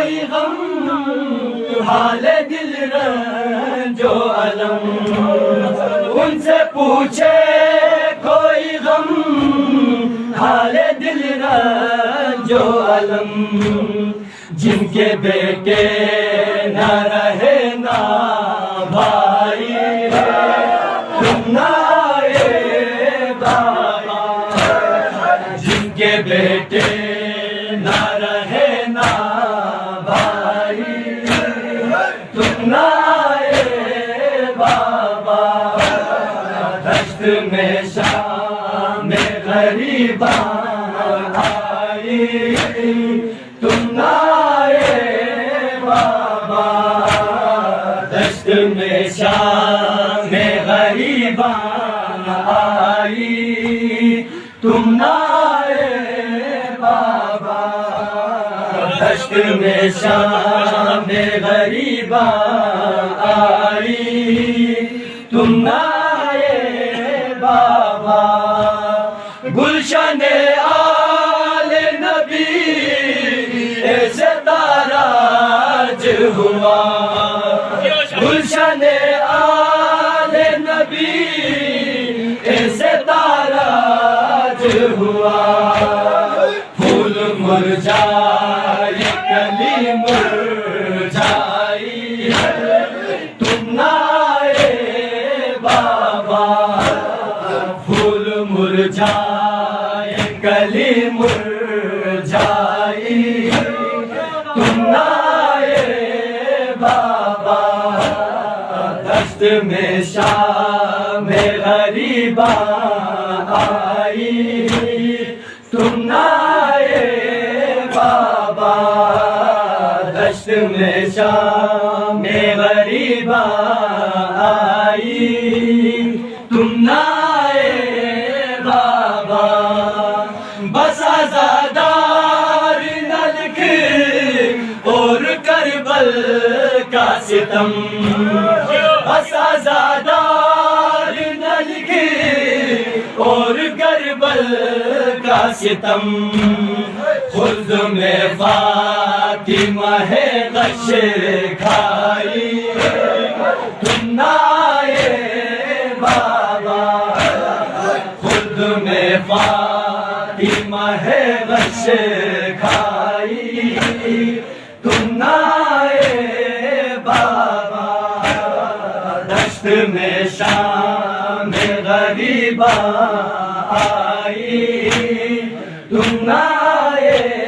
کوئی غم حال دل رنج و الم، ان سے پوچھے کوئی غم حال دل رنج و الم، جن کے بیٹے نہ رہے نہ بھائی تم نہ آئے بابا، جن کے بیٹے نہ رہے نہ بھائی تم نہ آئے بابا، دشت میں شام غریباں آئی تم نہ آئے بابا، دشت میں شام غریباں آئی تم نہ آئے بابا، دشت میں شام غریباں آئی تم نہ آئے بابا، گلشن آل نبی ایسے تاراج ہوا، گلشن آل نبی ایسے تاراج ہوا، پھول مرجائے کلی مرجائی تم نہ آئے بابا، پھول مرجائے کلی مرجائی تم نہ آئے بابا، دشت میں شام غریباں آئی تم نہ آئے بابا، دشت میں شام غریباں آئی تم نہ آئے بابا، بس آزادار نہ لکھ اور کربل کا ستم، بس آزادار نہ لکھ اور کربل کا ستم، خلد میں فاطمہ ہے غش کھائی تم نہ آئے بابا، خلد میں فاطمہ ہے غش کھائی تم نہ آئے بابا، دشت میں شام غریباں